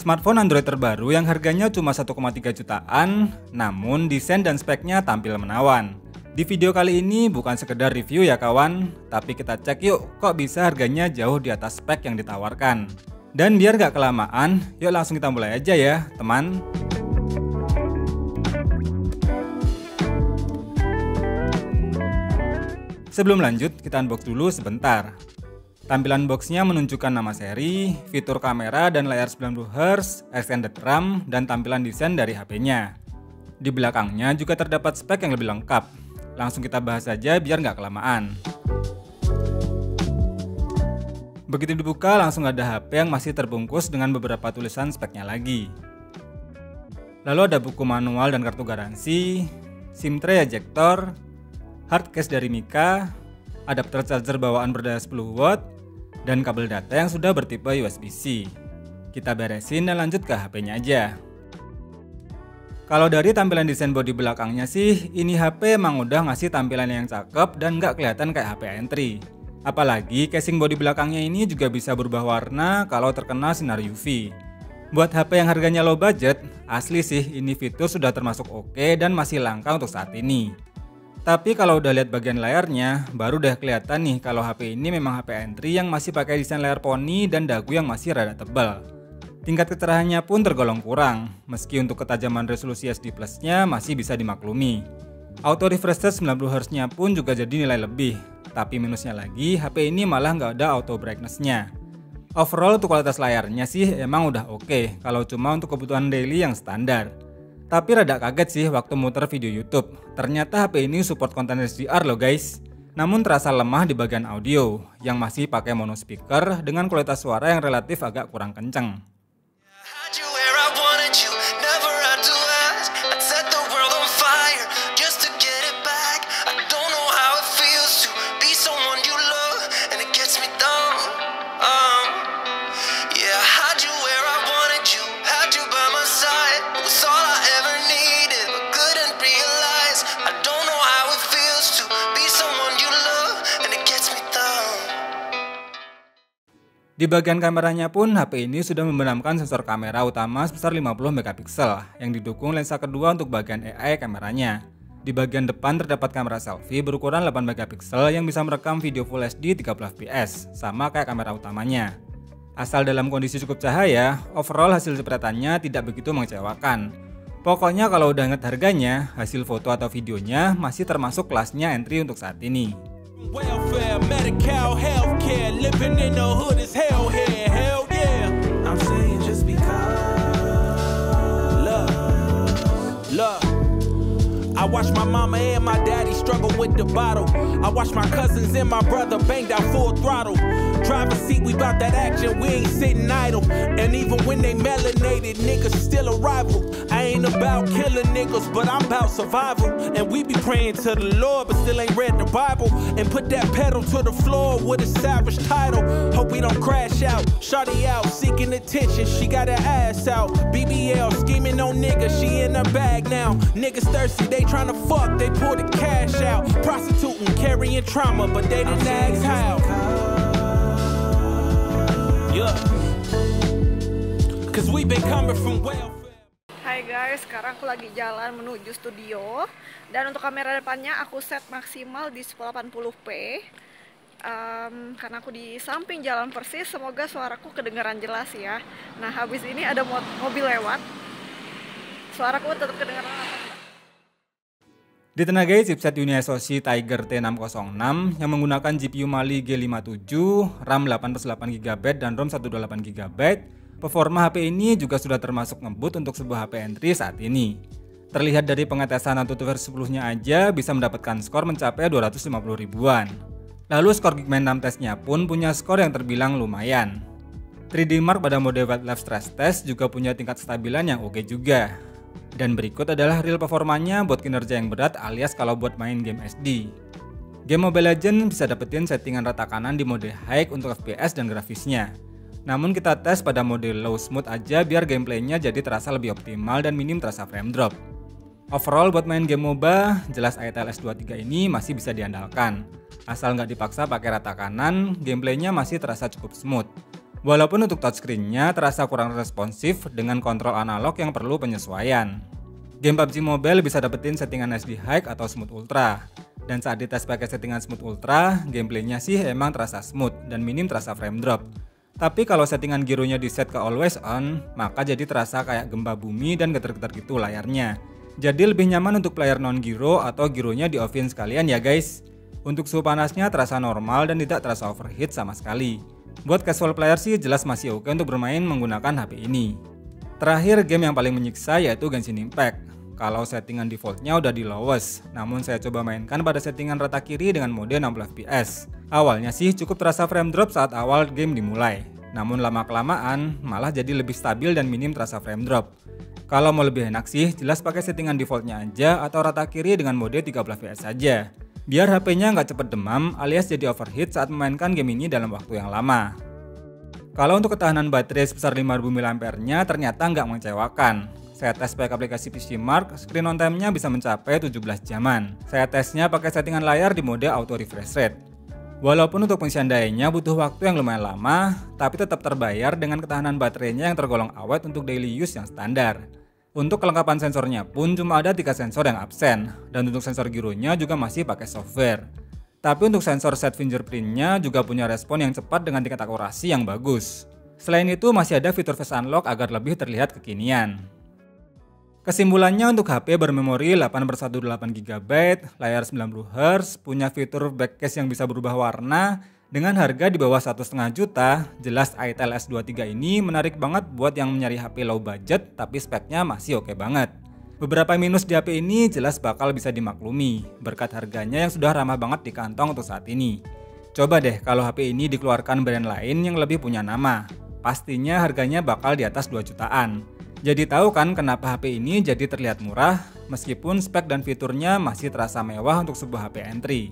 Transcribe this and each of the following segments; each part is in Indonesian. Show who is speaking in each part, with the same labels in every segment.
Speaker 1: Smartphone Android terbaru yang harganya cuma 1,3 jutaan, namun desain dan speknya tampil menawan. Di video kali ini bukan sekedar review ya kawan, tapi kita cek yuk kok bisa harganya jauh di atas spek yang ditawarkan. Dan biar gak kelamaan, yuk langsung kita mulai aja ya teman. Sebelum lanjut, kita unbox dulu sebentar. Tampilan boxnya menunjukkan nama seri, fitur kamera dan layar 90Hz, extended RAM, dan tampilan desain dari HP-nya. Di belakangnya juga terdapat spek yang lebih lengkap. Langsung kita bahas saja biar nggak kelamaan. Begitu dibuka langsung ada HP yang masih terbungkus dengan beberapa tulisan speknya lagi. Lalu ada buku manual dan kartu garansi, SIM tray ejector, hard case dari Mika, adapter charger bawaan berdaya 10W, dan kabel data yang sudah bertipe USB-C. Kita beresin dan lanjut ke HP-nya aja. Kalau dari tampilan desain bodi belakangnya sih, ini HP emang udah ngasih tampilan yang cakep dan nggak kelihatan kayak HP entry. Apalagi casing bodi belakangnya ini juga bisa berubah warna kalau terkena sinar UV. Buat HP yang harganya low budget, asli sih ini fitur sudah termasuk oke dan masih langka untuk saat ini. Tapi kalau udah lihat bagian layarnya, baru udah kelihatan nih kalau HP ini memang HP entry yang masih pakai desain layar poni dan dagu yang masih rada tebal. Tingkat kecerahannya pun tergolong kurang, meski untuk ketajaman resolusi SD Plus-nya masih bisa dimaklumi. Auto refresh rate 90Hz-nya pun juga jadi nilai lebih, tapi minusnya lagi HP ini malah nggak ada auto brightness-nya. Overall untuk kualitas layarnya sih emang udah oke, kalau cuma untuk kebutuhan daily yang standar. Tapi rada kaget sih waktu muter video YouTube, ternyata HP ini support konten HDR loh guys. Namun terasa lemah di bagian audio, yang masih pakai mono speaker dengan kualitas suara yang relatif agak kurang kenceng. Di bagian kameranya pun HP ini sudah membenamkan sensor kamera utama sebesar 50MP yang didukung lensa kedua untuk bagian AI kameranya. Di bagian depan terdapat kamera selfie berukuran 8MP yang bisa merekam video Full HD 30fps, sama kayak kamera utamanya. Asal dalam kondisi cukup cahaya, overall hasil jepretannya tidak begitu mengecewakan. Pokoknya kalau udah inget harganya, hasil foto atau videonya masih termasuk kelasnya entry untuk saat ini. Welfare, medical, healthcare, living in the hood is hell here, hell yeah. I'm saying just because. Love. I watched my mama and my daddy struggle with the bottle. I watched my cousins and my brother banged out full throttle. Driver's seat, we bout that action, we ain't sitting idle. And even when they melanated, niggas still a rival. I ain't about killing niggas, but I'm about survival. And we be praying to the Lord, but still ain't read the Bible. And put that pedal to the floor with a savage title. Hope we don't crash out. Shawty out, seeking attention, she got her ass out. BBL, scheming on niggas, she in her bag now. Niggas thirsty, they tryna fuck, they pull the cash out. Prostituting, carrying trauma, but they didn't ask how. Yeah. Cause we been coming from welfare.
Speaker 2: Hai guys, sekarang aku lagi jalan menuju studio. Dan untuk kamera depannya aku set maksimal di 1080p. Karena aku di samping jalan persis, semoga suaraku kedengaran jelas ya. Nah habis ini ada mobil lewat, suaraku tetap kedengaran apa?
Speaker 1: Ditenagai chipset Unisoc Tiger T606 yang menggunakan GPU Mali G57, RAM 8/8GB dan ROM 128GB, performa HP ini juga sudah termasuk ngebut untuk sebuah HP entry saat ini. Terlihat dari pengetesan AnTuTu versi 10-nya aja bisa mendapatkan skor mencapai 250 ribuan. Lalu skor Geekbench 6 testnya pun punya skor yang terbilang lumayan. 3D Mark pada mode Wildlife Stress Test juga punya tingkat kestabilan yang oke juga. Dan berikut adalah real performanya buat kinerja yang berat alias kalau buat main game SD. Game Mobile Legends bisa dapetin settingan rata kanan di mode high untuk FPS dan grafisnya. Namun kita tes pada mode low smooth aja biar gameplaynya jadi terasa lebih optimal dan minim terasa frame drop. Overall buat main game MOBA, jelas ITL S23 ini masih bisa diandalkan. Asal nggak dipaksa pakai rata kanan, gameplaynya masih terasa cukup smooth. Walaupun untuk touchscreen-nya terasa kurang responsif dengan kontrol analog yang perlu penyesuaian. Game PUBG Mobile bisa dapetin settingan SD High atau Smooth Ultra. Dan saat dites pakai settingan Smooth Ultra, gameplaynya sih emang terasa smooth dan minim terasa frame drop. Tapi kalau settingan gyronya di set ke always on, maka jadi terasa kayak gempa bumi dan getar-getar gitu layarnya. Jadi lebih nyaman untuk player non-gyro atau gyronya di offin sekalian ya guys. Untuk suhu panasnya terasa normal dan tidak terasa overheat sama sekali. Buat casual player sih jelas masih oke untuk bermain menggunakan HP ini. Terakhir game yang paling menyiksa yaitu Genshin Impact. Kalau settingan defaultnya udah di lowest, namun saya coba mainkan pada settingan rata kiri dengan mode 60 fps. Awalnya sih cukup terasa frame drop saat awal game dimulai, namun lama-kelamaan malah jadi lebih stabil dan minim terasa frame drop. Kalau mau lebih enak sih, jelas pakai settingan defaultnya aja atau rata kiri dengan mode 30 fps saja. Biar HP-nya nggak cepet demam alias jadi overheat saat memainkan game ini dalam waktu yang lama. Kalau untuk ketahanan baterai sebesar 5000 mAh-nya ternyata nggak mengecewakan. Saya tes pakai aplikasi PCMark, screen on time-nya bisa mencapai 17 jaman. Saya tesnya pakai settingan layar di mode auto refresh rate. Walaupun untuk pengisian dayanya butuh waktu yang lumayan lama, tapi tetap terbayar dengan ketahanan baterainya yang tergolong awet untuk daily use yang standar. Untuk kelengkapan sensornya pun cuma ada 3 sensor yang absen, dan untuk sensor gyronya juga masih pakai software. Tapi untuk sensor set fingerprint-nya juga punya respon yang cepat dengan tingkat akurasi yang bagus. Selain itu masih ada fitur face unlock agar lebih terlihat kekinian. Kesimpulannya untuk HP bermemori 8/128GB, layar 90Hz, punya fitur backcase yang bisa berubah warna, dengan harga di bawah 1,5 juta, jelas itel S23 ini menarik banget buat yang mencari HP low budget tapi speknya masih oke banget. Beberapa minus di HP ini jelas bakal bisa dimaklumi, berkat harganya yang sudah ramah banget di kantong untuk saat ini. Coba deh kalau HP ini dikeluarkan brand lain yang lebih punya nama, pastinya harganya bakal di atas 2 jutaan. Jadi tahu kan kenapa HP ini jadi terlihat murah, meskipun spek dan fiturnya masih terasa mewah untuk sebuah HP entry.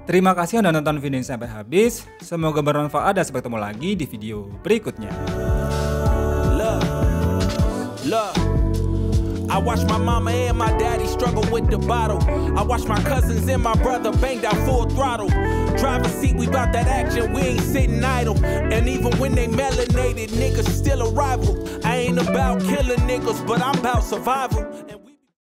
Speaker 1: Terima kasih udah nonton video ini sampai habis, semoga bermanfaat dan sampai ketemu lagi di video berikutnya.
Speaker 3: I watch my mama and my daddy struggle with the bottle. I watch my cousins and my brother banged out full throttle. Driver's seat, we bout that action, we ain't sitting idle. And even when they melanated, niggas still a rival. I ain't about killing niggas, but I'm about survival.